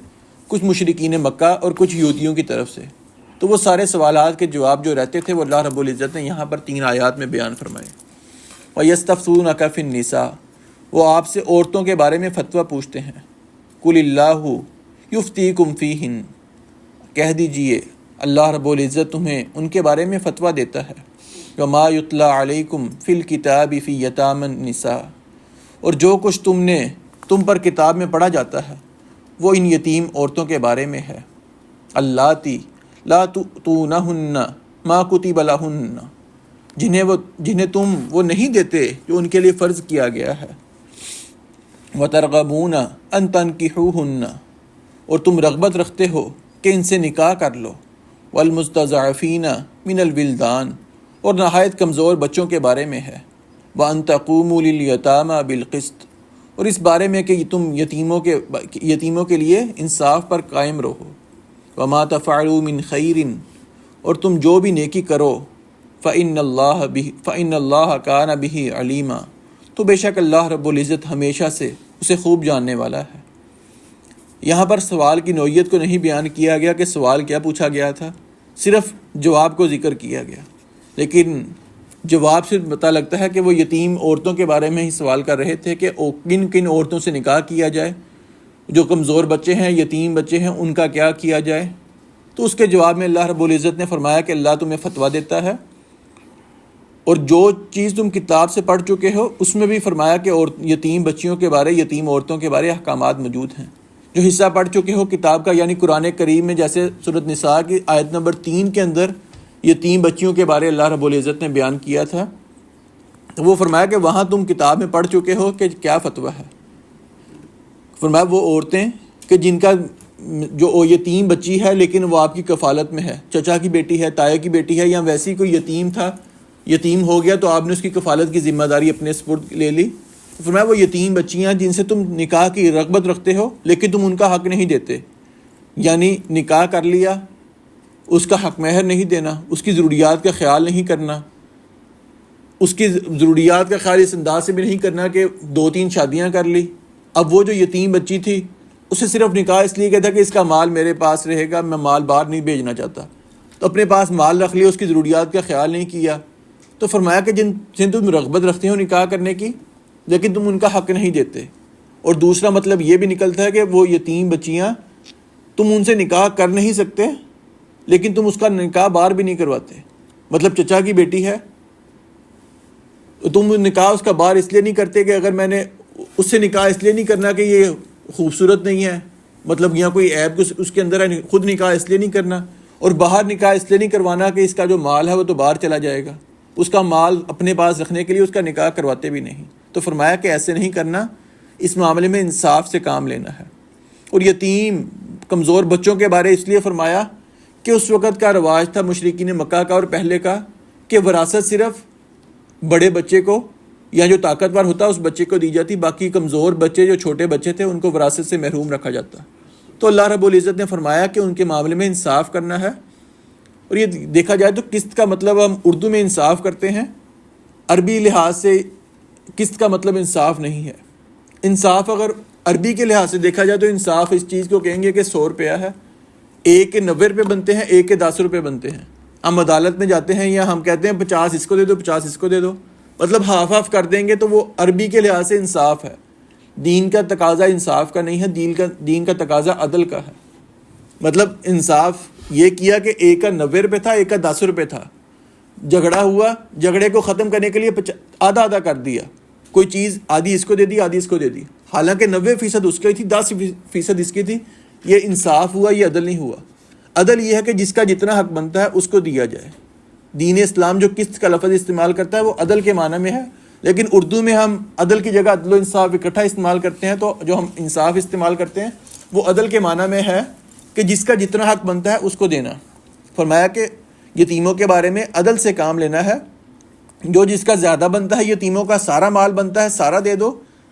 Speaker 1: کچھ مشرکین مکہ اور کچھ یہودیوں کی طرف سے. تو وہ سارے سوالات کے جواب جو رہتے تھے وہ اللہ رب العزت نے یہاں پر 3 آیات میں بیان فرمائے. وَيَسْتَفْتُونَكَ فِي النِّسَاءِ، وہ آپ سے عورتوں کے بارے میں فتویٰ پوچھتے ہیں. قُلِ اللَّهُ يُفْتِيكُمْ فِيهِنَّ، کہہ دیجئے اللہ رب العزت تمہیں ان کے بارے میں فتویٰ دیتا ہے. وَمَا يُتْلَى عَلَيْكُمْ فِي الْكِتَابِ فِي يَتَامَى النِّسَاءِ، اور جو کچھ تم پر کتاب میں پڑھا جاتا ہے وہ ان یتیم عورتوں کے بارے میں ہے. اللَّاتِي لَا تُؤْتُونَهُنَّ مَا كُتِبَ لَهُنَّ، جنہیں تم وہ نہیں دیتے جو ان کے لیے فرض کیا گیا ہے. وَتَرْغَبُونَ أَن تَنكِحُوهُنَّ، اور تم رغبت رکھتے ہو کہ ان سے نکاح کر لو. وَالْمُسْتَضْعَفِينَ مِنَ الْوِلْدَانِ، اور نہایت کمزور بچوں کے بارے میں ہے. وَأَن تَقُومُوا لِلْيَتَامَى بِالْقِسْطِ، اور اس بارے میں کہ تم یتیموں کے لیے انصاف پر قائم رہو. وَمَا تَفْعَلُوا مِنْ خَيْرٍ، اور تم جو بھی نیکی کرو فَإِنَّ اللَّهَ كَانَ بِهِ عَلِيمًا، تو بے شک اللہ رب العزت ہمیشہ سے اسے خوب جاننے والا ہے. یہاں پر سوال کی نوعیت کو نہیں بیان کیا گیا کہ سوال کیا پوچھا گیا تھا، صرف جواب کو ذکر کیا گیا. لیکن جواب سے پتہ لگتا ہے کہ وہ یتیم عورتوں کے بارے میں ہی سوال کر رہے تھے کہ کن کن عورتوں سے نکاح کیا جائے، جو کمزور بچے ہیں، یتیم بچے ہیں، ان کا کیا کیا جائے. تو اس کے جواب میں اللہ رب العزت نے فرمایا کہ اللہ تمہیں فتویٰ دیتا ہے، اور جو چیز تم کتاب سے پڑھ چکے ہو اس میں بھی فرمایا کہ یتیم بچیوں کے بارے، یتیم عورتوں کے بارے احکامات موجود ہیں. جو حصہ پڑھ چکے ہو کتاب کا، یعنی قرآن کریم میں، جیسے سورۃ نساء کی آیت نمبر 3 کے اندر یتیم بچیوں کے بارے اللہ رب العزت نے بیان کیا تھا، تو وہ فرمایا کہ وہاں تم کتاب میں پڑھ چکے ہو کہ کیا فتویٰ ہے. فرمایا وہ عورتیں کہ جن کا جو یتیم بچی ہے لیکن وہ آپ کی کفالت میں ہے، چچا کی بیٹی ہے، تایا کی بیٹی ہے، یا ویسی کوئی یتیم تھا، یتیم ہو گیا تو آپ نے اس کی کفالت کی ذمہ داری اپنے سپرد لے لی. فرمایا وہ یتیم بچیاں جن سے تم نکاح کی رغبت رکھتے ہو لیکن تم ان کا حق نہیں دیتے، یعنی نکاح کر لیا، اس کا حق مہر نہیں دینا، اس کی ضروریات کا خیال نہیں کرنا، اس کی ضروریات کا خیال اس انداز سے بھی نہیں کرنا کہ 2-3 شادیاں کر لی. اب وہ جو یتیم بچی تھی اسے صرف نکاح اس لیے کہتا کہ اس کا مال میرے پاس رہے گا، میں مال باہر نہیں بھیجنا چاہتا، تو اپنے پاس مال رکھ لیا، اس کی ضروریات کا خیال نہیں کیا. تو فرمایا کہ جن سے تم رغبت رکھتے ہو نکاح کرنے کی لیکن تم ان کا حق نہیں دیتے. اور دوسرا مطلب یہ بھی نکلتا ہے کہ وہ یتیم بچیاں تم ان سے نکاح کر نہیں سکتے لیکن تم اس کا نکاح باہر بھی نہیں کرواتے. مطلب چچا کی بیٹی ہے تو تم نکاح اس کا باہر اس لیے نہیں کرتے کہ اگر میں نے اس سے نکاح اس لیے نہیں کرنا کہ یہ خوبصورت نہیں ہے، مطلب یہاں کوئی عیب اس کے اندر ہے، خود نکاح اس لیے نہیں کرنا، اور باہر نکاح اس لیے نہیں کروانا کہ اس کا جو مال ہے وہ تو باہر چلا جائے گا، اس کا مال اپنے پاس رکھنے کے لیے اس کا نکاح کرواتے بھی نہیں. تو فرمایا کہ ایسے نہیں کرنا، اس معاملے میں انصاف سے کام لینا ہے. اور یتیم کمزور بچوں کے بارے اس لیے فرمایا کہ اس وقت کا رواج تھا مشرکین مکہ کا اور پہلے کا کہ وراثت صرف بڑے بچے کو یا جو طاقتور ہوتا اس بچے کو دی جاتی، باقی کمزور بچے جو چھوٹے بچے تھے ان کو وراثت سے محروم رکھا جاتا. تو اللہ رب العزت نے فرمایا کہ ان کے معاملے میں انصاف کرنا ہے. اور یہ دیکھا جائے تو قسط کا مطلب ہم اردو میں انصاف کرتے ہیں، عربی لحاظ سے قسط کا مطلب انصاف نہیں ہے. انصاف اگر عربی کے لحاظ سے دیکھا جائے تو انصاف اس چیز کو کہیں گے کہ 100 روپیہ ہے، ایک کے 90 روپے بنتے ہیں، ایک کے 10 روپے بنتے ہیں. ہم عدالت میں جاتے ہیں یا ہم کہتے ہیں 50 اس کو دے دو، 50 اس کو دے دو، مطلب ہاف ہاف کر دیں گے، تو وہ عربی کے لحاظ سے انصاف ہے. دین کا تقاضا انصاف کا نہیں ہے، دین کا تقاضا عدل کا ہے. مطلب انصاف یہ کیا کہ ایک کا 90 روپے تھا، ایک کا 10 روپے تھا، جھگڑا ہوا، جھگڑے کو ختم کرنے کے لیے آدھا آدھا کر دیا، کوئی چیز آدھی اس کو دے دی، آدھی اس کو دے دی، حالانکہ 90% اس کی تھی، 10% اس کی تھی. یہ انصاف ہوا، یہ عدل نہیں ہوا. عدل یہ ہے کہ جس کا جتنا حق بنتا ہے اس کو دیا جائے. دین اسلام جو قسط کا لفظ استعمال کرتا ہے وہ عدل کے معنی میں ہے، لیکن اردو میں ہم عدل کی جگہ عدل و انصاف اکٹھا استعمال کرتے ہیں، تو جو ہم انصاف استعمال کرتے ہیں وہ عدل کے معنی میں ہے کہ جس کا جتنا حق بنتا ہے اس کو دینا. فرمایا کہ یتیموں کے بارے میں عدل سے کام لینا ہے. جو جس کا زیادہ بنتا ہے، یتیموں کا سارا مال بنتا ہے سارا دے دو،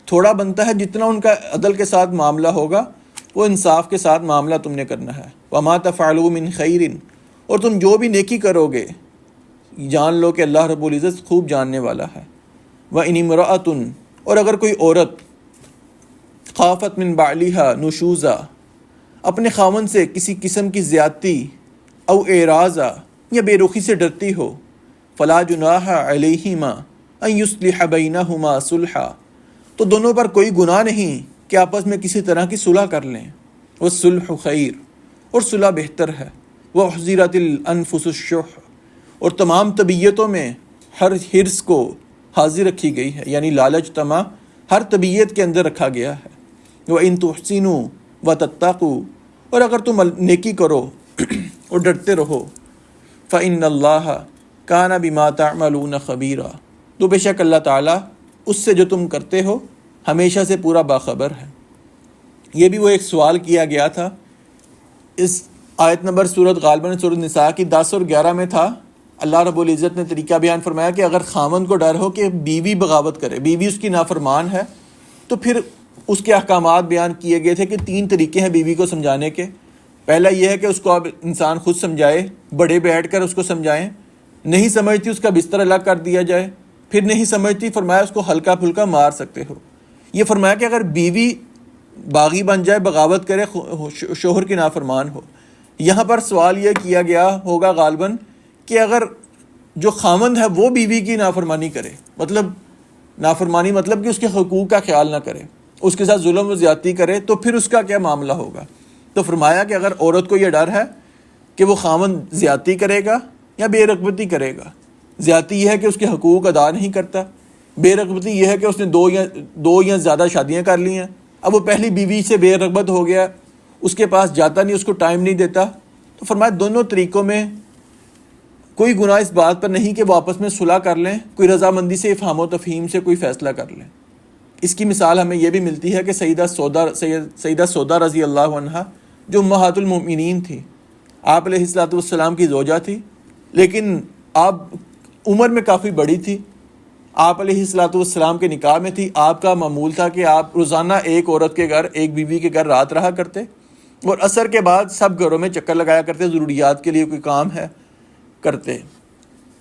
Speaker 1: تھوڑا بنتا ہے جتنا ان کا عدل کے ساتھ معاملہ ہوگا وہ انصاف کے ساتھ معاملہ تم نے کرنا ہے۔ وما تفعلوا من خیر، اور تم جو بھی نیکی کرو گے جان لو کہ اللہ رب العزت خوب جاننے والا ہے۔ وَإِنِ امْرَأَةٌ، اور اگر کوئی عورت خافت من بعلها نشوزا، اپنے خاوند سے کسی قسم کی زیادتی او اعراضا یا بے رخی سے ڈرتی ہو، فلا جناح علیہما ان یصلح بینہما صلحا، تو دونوں پر کوئی گناہ نہیں کہ آپس میں کسی طرح کی صلح کر لیں۔ والصلح خیر، اور صلح بہتر ہے۔ وَأُحْضِرَتِ الْأَنفُسُ الشُّحَّ، اور تمام طبیعتوں میں ہر حرص کو حاضر رکھی گئی ہے، یعنی لالچ طمع ہر طبیعت کے اندر رکھا گیا ہے۔ وَإِن تُحْسِنُوا وَتَتَّقُوا، اور اگر تم نیکی کرو اور ڈرتے رہو، فَإِنَّ اللَّهَ كَانَ بِمَا تَعْمَلُونَ خَبِيرًا، تو بے شک اللہ تعالیٰ اس سے جو تم کرتے ہو ہمیشہ سے پورا باخبر ہے۔ یہ بھی وہ ایک سوال کیا گیا تھا، اس آیت نمبر سورت غالباً سورت نساء کی 10 اور 11 میں تھا۔ اللہ رب العزت نے طریقہ بیان فرمایا کہ اگر خامند کو ڈر ہو کہ بیوی بغاوت کرے، بیوی اس کی نافرمان ہے، تو پھر اس کے احکامات بیان کیے گئے تھے کہ 3 طریقے ہیں بیوی کو سمجھانے کے۔ پہلا یہ ہے کہ اس کو اب انسان خود سمجھائے، بڑے بیٹھ کر اس کو سمجھائیں، نہیں سمجھتی اس کا بستر الگ کر دیا جائے، پھر نہیں سمجھتی فرمایا اس کو ہلکا پھلکا مار سکتے ہو۔ یہ فرمایا کہ اگر بیوی باغی بن جائے، بغاوت کرے، شوہر کی نافرمان ہو، یہاں پر سوال یہ کیا گیا ہوگا غالباً کہ اگر جو خامند ہے وہ بیوی کی نافرمانی کرے، مطلب نافرمانی مطلب کہ اس کے حقوق کا خیال نہ کرے، اس کے ساتھ ظلم و زیادتی کرے، تو پھر اس کا کیا معاملہ ہوگا؟ تو فرمایا کہ اگر عورت کو یہ ڈر ہے کہ وہ خامند زیادتی کرے گا یا بے رغبتی کرے گا، زیادتی یہ ہے کہ اس کے حقوق ادا نہیں کرتا، بے رغبتی یہ ہے کہ اس نے دو یا زیادہ شادیاں کر لی ہیں، اب وہ پہلی بیوی سے بے رغبت ہو گیا، اس کے پاس جاتا نہیں، اس کو ٹائم نہیں دیتا، تو فرمایا دونوں طریقوں میں کوئی گناہ اس بات پر نہیں کہ وہ آپس میں صلح کر لیں، کوئی رضامندی سے افہام و تفہیم سے کوئی فیصلہ کر لیں۔ اس کی مثال ہمیں یہ بھی ملتی ہے کہ سیدہ سودا رضی اللہ عنہا جو امہات المؤمنین تھی، آپ علیہ الصلوۃ والسلام کی زوجہ تھی، لیکن آپ عمر میں کافی بڑی تھی، آپ علیہ الصلوۃ والسلام کے نکاح میں تھی۔ آپ کا معمول تھا کہ آپ روزانہ ایک عورت کے گھر، ایک بیوی کے گھر رات رہا کرتے، اور عصر کے بعد سب گھروں میں چکر لگایا کرتے، ضروریات کے لیے کوئی کام ہے کرتے۔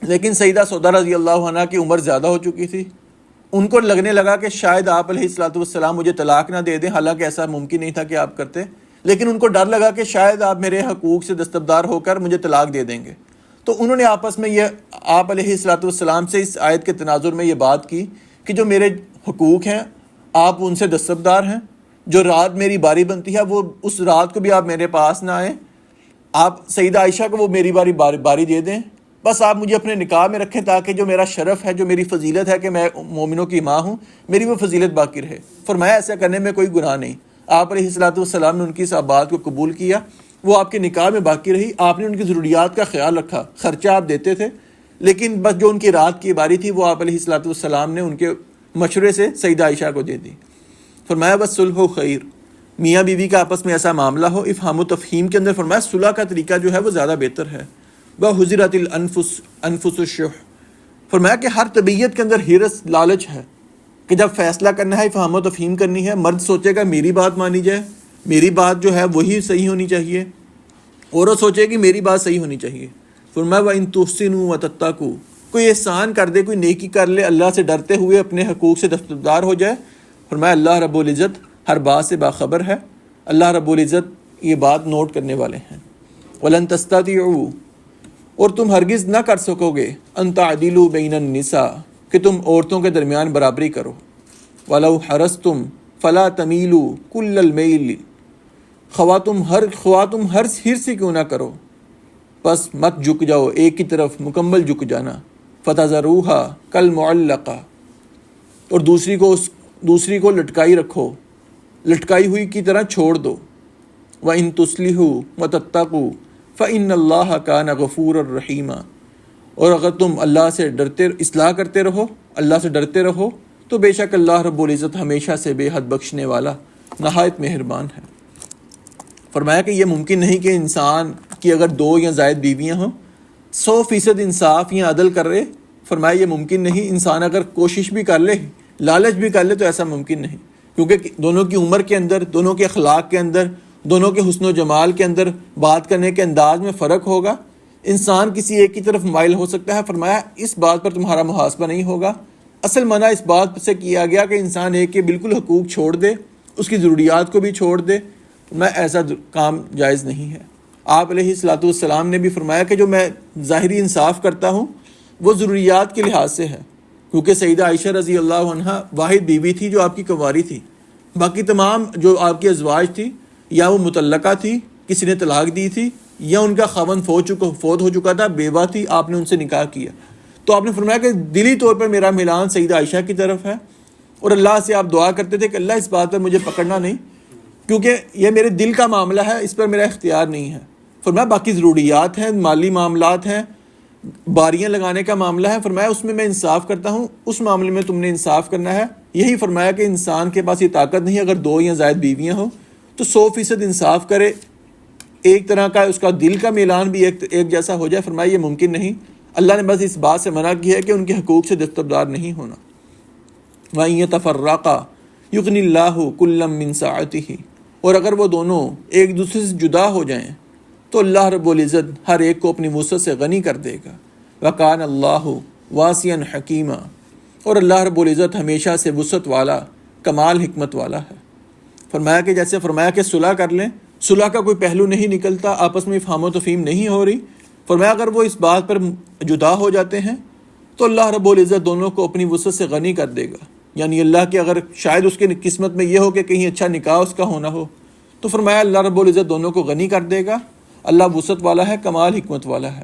Speaker 1: لیکن سیدہ سودا رضی اللہ عنہا کی عمر زیادہ ہو چکی تھی، ان کو لگنے لگا کہ شاید آپ علیہ الصلوۃ والسلام مجھے طلاق نہ دے دیں، حالانکہ ایسا ممکن نہیں تھا کہ آپ کرتے، لیکن ان کو ڈر لگا کہ شاید آپ میرے حقوق سے دستبردار ہو کر مجھے طلاق دے دیں گے۔ تو انہوں نے آپس میں یہ آپ علیہ الصلوۃ والسلام سے اس آیت کے تناظر میں یہ بات کی کہ جو میرے حقوق ہیں آپ ان سے دستبردار ہیں، جو رات میری باری بنتی ہے وہ اس رات کو بھی آپ میرے پاس نہ آئیں، آپ سیدہ عائشہ کو وہ میری باری دے دیں، بس آپ مجھے اپنے نکاح میں رکھیں تاکہ جو میرا شرف ہے، جو میری فضیلت ہے کہ میں مومنوں کی ماں ہوں، میری وہ فضیلت باقی رہے۔ فرمایا ایسا کرنے میں کوئی گناہ نہیں۔ آپ علیہ الصلوۃ والسلام نے ان کی اس بات کو قبول کیا، وہ آپ کے نکاح میں باقی رہی، آپ نے ان کی ضروریات کا خیال رکھا، خرچہ آپ دیتے تھے، لیکن بس جو ان کی رات کی باری تھی وہ آپ علیہ الصلوۃ والسلام نے ان کے مشورے سے سیدہ عائشہ کو دے دی۔ فرمایا بس صلح و خیر، میاں بیوی کا آپس میں ایسا معاملہ ہو افہام و تفہیم کے اندر، فرمایا صلح کا طریقہ جو ہے وہ زیادہ بہتر ہے۔ وَحُضِرَتِ الْأَنفُسُ الشُّحَّ، فرمایا کہ ہر طبیعت کے اندر حرص، لالچ ہے کہ جب فیصلہ کرنا ہے، افہام و تفہیم کرنی ہے، مرد سوچے گا میری بات مانی جائے، میری بات جو ہے وہی صحیح ہونی چاہیے، عورت سوچے کہ میری بات صحیح ہونی چاہیے۔ فرمایا وَإِن تُحْسِنُوا وَتَتَّقُوا، کوئی احسان کر دے، کوئی نیکی کر لے، اللہ سے ڈرتے ہوئے اپنے حقوق سے دستبردار ہو جائے، فرمایا اللہ رب العزت ہر بات سے باخبر ہے، اللہ رب العزت یہ بات نوٹ کرنے والے ہیں۔ وَلَن تَسْتَطِيعُوا، اور تم ہرگز نہ کر سکو گے، ان تعدلوا بین النساء، کہ تم عورتوں کے درمیان برابری کرو، وَلَوْ حَرَصْتُمْ فَلَا تَمِيلُوا كُلَّ الْمَيْلِ، خواہ تم ہر حرص سے کیوں نہ کرو، بس مت جھک جاؤ ایک کی طرف مکمل جھک جانا، فَتَذَرُوهَا كَالْمُعَلَّقَةِ، اور دوسری کو لٹکائی رکھو، لٹکائی ہوئی کی طرح چھوڑ دو، وَإِن تُصْلِحُوا وَتَتَّقُوا فَإِنَّ اللَّهَ كَانَ غَفُورًا رَحِيمًا، اور اگر تم اللہ سے اصلاح کرتے رہو، اللہ سے ڈرتے رہو، تو بے شک اللہ رب العزت ہمیشہ سے بے حد بخشنے والا، نہایت مہربان ہے۔ فرمایا کہ یہ ممکن نہیں کہ انسان کی اگر 2 یا زائد بیویاں ہوں 100% انصاف یا عدل کر رہے، فرمایا یہ ممکن نہیں. انسان اگر کوشش بھی کر لے, لالچ بھی کر لے, تو ایسا ممکن نہیں, کیونکہ دونوں کی عمر کے اندر, دونوں کے اخلاق کے اندر, دونوں کے حسن و جمال کے اندر, بات کرنے کے انداز میں فرق ہوگا. انسان کسی ایک کی طرف مائل ہو سکتا ہے. فرمایا اس بات پر تمہارا محاسبہ نہیں ہوگا. اصل منع اس بات سے کیا گیا کہ انسان ایک کے بالکل حقوق چھوڑ دے, اس کی ضروریات کو بھی چھوڑ دے. ایسا کام جائز نہیں ہے. آپ علیہ الصلوۃ والسلام نے بھی فرمایا کہ جو میں ظاہری انصاف کرتا ہوں وہ ضروریات کے لحاظ سے ہے, کیونکہ سیدہ عائشہ رضی اللہ عنہا واحد بیوی تھی جو آپ کی کنواری تھی. باقی تمام جو آپ کی ازواج تھی, یا وہ مطلقہ تھی, کسی نے طلاق دی تھی, یا ان کا خاوند فوت ہو چکا تھا, بیوہ تھی, آپ نے ان سے نکاح کیا. تو آپ نے فرمایا کہ دلی طور پر میرا میلان سیدہ عائشہ کی طرف ہے, اور اللہ سے آپ دعا کرتے تھے کہ اللہ اس بات پر مجھے پکڑنا نہیں, کیونکہ یہ میرے دل کا معاملہ ہے, اس پر میرا اختیار نہیں ہے. فرمایا باقی ضروریات ہیں, مالی معاملات ہیں, باریاں لگانے کا معاملہ ہے, فرمایا اس میں انصاف کرتا ہوں, اس معاملے میں تم نے انصاف کرنا ہے. یہی فرمایا کہ انسان کے پاس یہ طاقت نہیں, اگر 2 یا زائد بیویاں ہوں تو 100% انصاف کرے, ایک طرح کا اس کا دل کا میلان بھی ایک جیسا ہو جائے. فرمایا یہ ممکن نہیں. اللہ نے بس اس بات سے منع کیا ہے کہ ان کے حقوق سے دستبردار نہیں ہونا. وَإِن يَتَفَرَّقَا يُغْنِ اللَّهُ كُلًّا مِّن سَعَتِهِ, اور اگر وہ دونوں ایک دوسرے سے جدا ہو جائیں تو اللہ رب العزت ہر ایک کو اپنی وسعت سے غنی کر دے گا. وَكَانَ اللَّهُ وَاسِعًا حَكِيمًا, اور اللہ رب العزت ہمیشہ سے وسعت والا, کمال حکمت والا ہے. فرمایا کہ جیسے فرمایا کہ صلح کر لیں, صلح کا کوئی پہلو نہیں نکلتا, آپس میں افہام و تفہیم نہیں ہو رہی. فرمایا اگر وہ اس بات پر جدا ہو جاتے ہیں تو اللہ رب العزت دونوں کو اپنی وسعت سے غنی کر دے گا. یعنی اللہ کے اگر شاید اس کے قسمت میں یہ ہو کہ کہیں اچھا نکاح اس کا ہونا ہو, تو فرمایا اللہ رب العزت دونوں کو غنی کر دے گا. اللہ وسعت والا ہے, کمال حکمت والا ہے.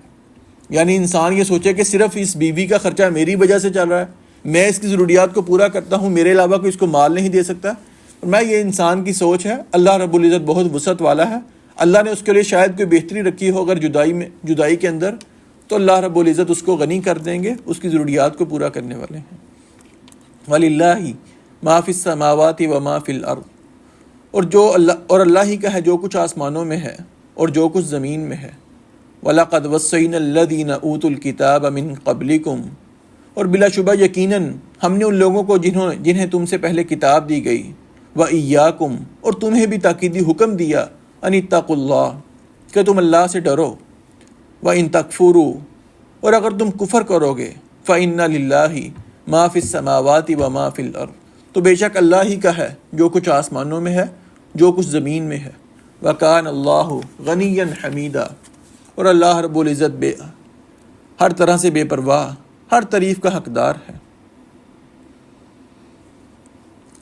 Speaker 1: یعنی انسان یہ سوچے کہ صرف اس بیوی کا خرچہ میری وجہ سے چل رہا ہے, میں اس کی ضروریات کو پورا کرتا ہوں, میرے علاوہ کوئی اس کو مال نہیں دے سکتا. یہ انسان کی سوچ ہے. اللہ رب العزت بہت وسعت والا ہے. اللہ نے اس کے لیے شاید کوئی بہتری رکھی ہو اگر جدائی کے اندر, تو اللہ رب العزت اس کو غنی کر دیں گے, اس کی ضروریات کو پورا کرنے والے ہیں. وَلِلَّهِ مَا فِي السَّمَاوَاتِ وَمَا فِي الْأَرْضِ, اور اللہ ہی کا ہے جو کچھ آسمانوں میں ہے اور جو کچھ زمین میں ہے. وَلَقَدْ وَصَّيْنَا الَّذِينَ أُوتُوا الْكِتَابَ مِن قَبْلِكُمْ, اور بلا شبہ یقیناً ہم نے ان لوگوں کو جنہیں تم سے پہلے کتاب دی گئی, وَإِيَّاكُمْ, اور تمہیں بھی تاکیدی حکم دیا, أَنِ اتَّقُوا اللَّهَ, کہ تم اللہ سے ڈرو. وَإِن تَكْفُرُوا, اور اگر تم کفر کرو گے, فَإِنَّ لِلَّهِ مَا فِي السَّمَاوَاتِ وَمَا فِي الْأَرْضِ, تو بے شک اللہ ہی کا ہے جو کچھ آسمانوں میں ہے, جو کچھ زمین میں ہے. وَكَانَ اللَّهُ غَنِيًّا حَمِيدًا, اور اللہ رب العزت ہر طرح سے بے پرواہ, ہر تعریف کا حقدار ہے.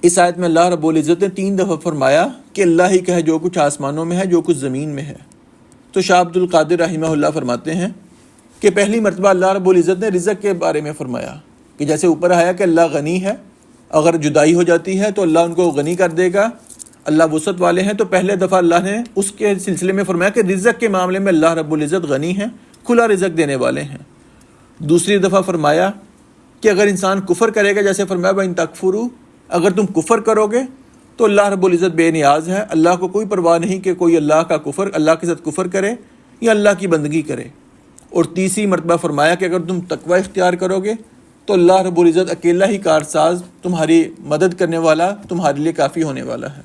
Speaker 1: اس آیت میں اللہ رب العزت نے 3 دفعہ فرمایا کہ اللہ ہی کا ہے جو کچھ آسمانوں میں ہے, جو کچھ زمین میں ہے. تو شاہ عبد القادر رحمہ اللہ فرماتے ہیں کہ پہلی مرتبہ اللہ رب العزت نے رزق کے بارے میں فرمایا کہ جیسے اوپر آیا کہ اللہ غنی ہے, اگر جدائی ہو جاتی ہے تو اللہ ان کو غنی کر دے گا, اللہ وسعت والے ہیں. تو پہلے دفعہ اللہ نے اس کے سلسلے میں فرمایا کہ رزق کے معاملے میں اللہ رب العزت غنی ہیں, کھلا رزق دینے والے ہیں. دوسری دفعہ فرمایا کہ اگر انسان کفر کرے گا, جیسے فرمایا وَإِن تَكْفُرُوا, اگر تم کفر کرو گے تو اللہ رب العزت بے نیاز ہے, اللہ کو کوئی پرواہ نہیں کہ کوئی اللہ کے ساتھ کفر کرے یا اللہ کی بندگی کرے. اور تیسری مرتبہ فرمایا کہ اگر تم تقوی اختیار کرو گے تو اللہ رب العزت اکیلا ہی کارساز, تمہاری مدد کرنے والا, تمہارے لیے کافی ہونے والا ہے.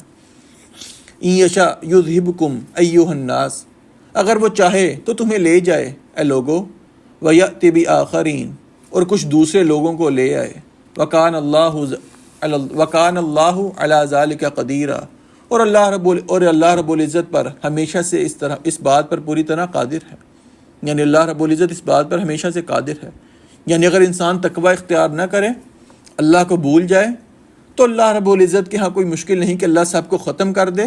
Speaker 1: اِن یشاء یذھبکم ایھا الناس, اگر وہ چاہے تو تمہیں لے جائے اے لوگو, وَیَأْتِ بِآخَرِین, اور کچھ دوسرے لوگوں کو لے آئے. وَکَانَ اللَّهُ عَلَى ذَلِكَ قَدِیرًا, اور اللہ رب العزت پر ہمیشہ سے اس بات پر پوری طرح قادر ہے. یعنی اللہ رب العزت اس بات پر ہمیشہ سے قادر ہے. یعنی اگر انسان تقوی اختیار نہ کرے, اللہ کو بھول جائے, تو اللہ رب العزت کے ہاں کوئی مشکل نہیں کہ اللہ سب کو ختم کر دے,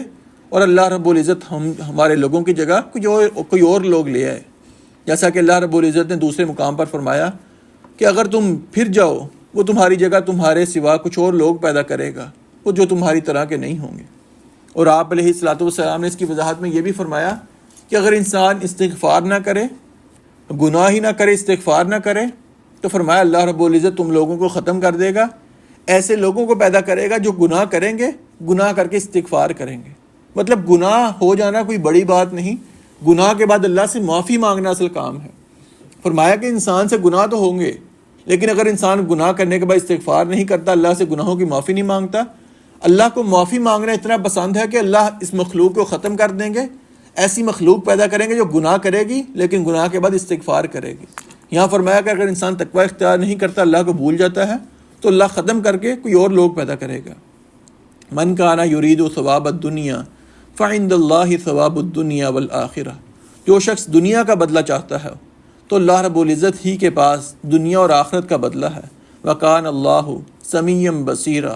Speaker 1: اور اللہ رب العزت ہمارے لوگوں کی جگہ کوئی اور لوگ لے آئے. جیسا کہ اللہ رب العزت نے دوسرے مقام پر فرمایا کہ اگر تم پھر جاؤ, وہ تمہاری جگہ تمہارے سوا کچھ اور لوگ پیدا کرے گا, وہ جو تمہاری طرح کے نہیں ہوں گے. اور آپ علیہ الصلوۃ والسلام نے اس کی وضاحت میں یہ بھی فرمایا کہ اگر انسان استغفار نہ کرے, گناہ ہی نہ کرے, استغفار نہ کرے, تو فرمایا اللہ رب العزت تم لوگوں کو ختم کر دے گا, ایسے لوگوں کو پیدا کرے گا جو گناہ کریں گے, گناہ کر کے استغفار کریں گے. مطلب گناہ ہو جانا کوئی بڑی بات نہیں, گناہ کے بعد اللہ سے معافی مانگنا اصل کام ہے. فرمایا کہ انسان سے گناہ تو ہوں گے, لیکن اگر انسان گناہ کرنے کے بعد استغفار نہیں کرتا، اللہ سے گناہوں کی معافی نہیں مانگتا، اللہ کو معافی مانگنا اتنا پسند ہے کہ اللہ اس مخلوق کو ختم کر دیں گے، ایسی مخلوق پیدا کریں گے جو گناہ کرے گی لیکن گناہ کے بعد استغفار کرے گی۔ یہاں فرمایا کہ اگر انسان تقوی اختیار نہیں کرتا، اللہ کو بھول جاتا ہے، تو اللہ ختم کر کے کوئی اور لوگ پیدا کرے گا۔ من کان یرید ثواب الدنیا فعند اللہ ثواب الدنیا والآخرہ، جو شخص دنیا کا بدلہ چاہتا ہے تو اللہ رب العزت ہی کے پاس دنیا اور آخرت کا بدلہ ہے۔ وکان اللہ سمیعا بصیرا،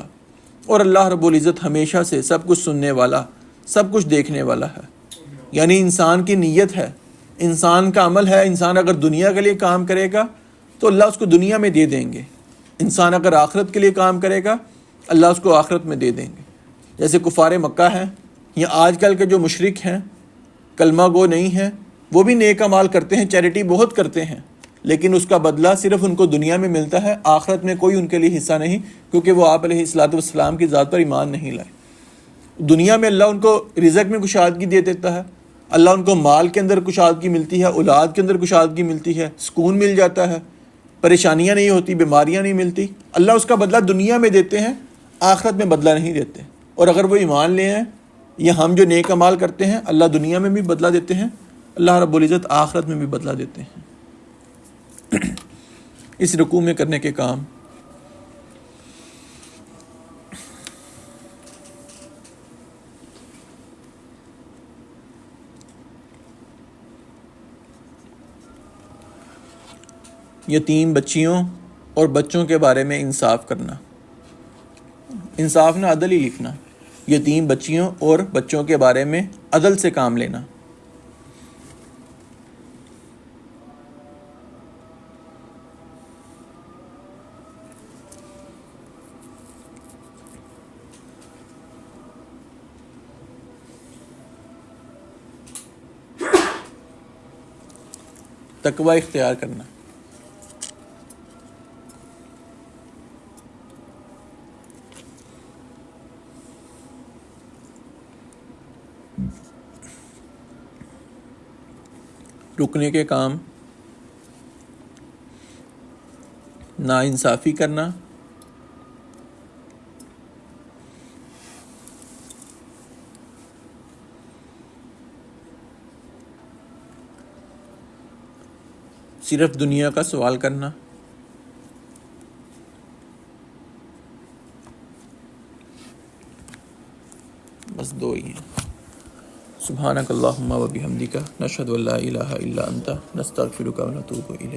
Speaker 1: اور اللہ رب العزت ہمیشہ سے سب کچھ سننے والا، سب کچھ دیکھنے والا ہے۔ یعنی انسان کی نیت ہے، انسان کا عمل ہے، انسان اگر دنیا کے لیے کام کرے گا تو اللہ اس کو دنیا میں دے دیں گے، انسان اگر آخرت کے لیے کام کرے گا اللہ اس کو آخرت میں دے دیں گے۔ جیسے کفار مکہ ہیں یا آج کل کے جو مشرک ہیں، کلمہ گو نہیں ہیں، وہ بھی نیک اعمال کرتے ہیں، چیریٹی بہت کرتے ہیں، لیکن اس کا بدلہ صرف ان کو دنیا میں ملتا ہے، آخرت میں کوئی ان کے لیے حصہ نہیں، کیونکہ وہ آپ علیہ الصلوۃ والسلام کی ذات پر ایمان نہیں لائے۔ دنیا میں اللہ ان کو رزق میں کشادگی دے دیتا ہے، اللہ ان کو مال کے اندر کشادگی ملتی ہے، اولاد کے اندر کشادگی ملتی ہے، سکون مل جاتا ہے، پریشانیاں نہیں ہوتی، بیماریاں نہیں ملتی۔ اللہ اس کا بدلہ دنیا میں دیتے ہیں، آخرت میں بدلہ نہیں دیتے۔ اور اگر وہ ایمان لے ہیں یا ہم جو نیک اعمال کرتے ہیں، اللہ دنیا میں بھی بدلہ دیتے ہیں، اللہ رب العزت آخرت میں بھی بدلہ دیتے ہیں۔ اس رکوع میں کرنے کے کام، یتیم بچیوں اور بچوں کے بارے میں انصاف کرنا، انصاف نہ عدل ہی لکھنا، یتیم بچیوں اور بچوں کے بارے میں عدل سے کام لینا۔ تقوی اختیار کرنا، رکنے کے کام، ناانصافی کرنا، صرف دنیا کا سوال کرنا، بس دو ہی ہیں۔ سبحانک اللہم و بحمدک، نشہد ان لا الہ الا انت، نستغفرک و نتوب الیک۔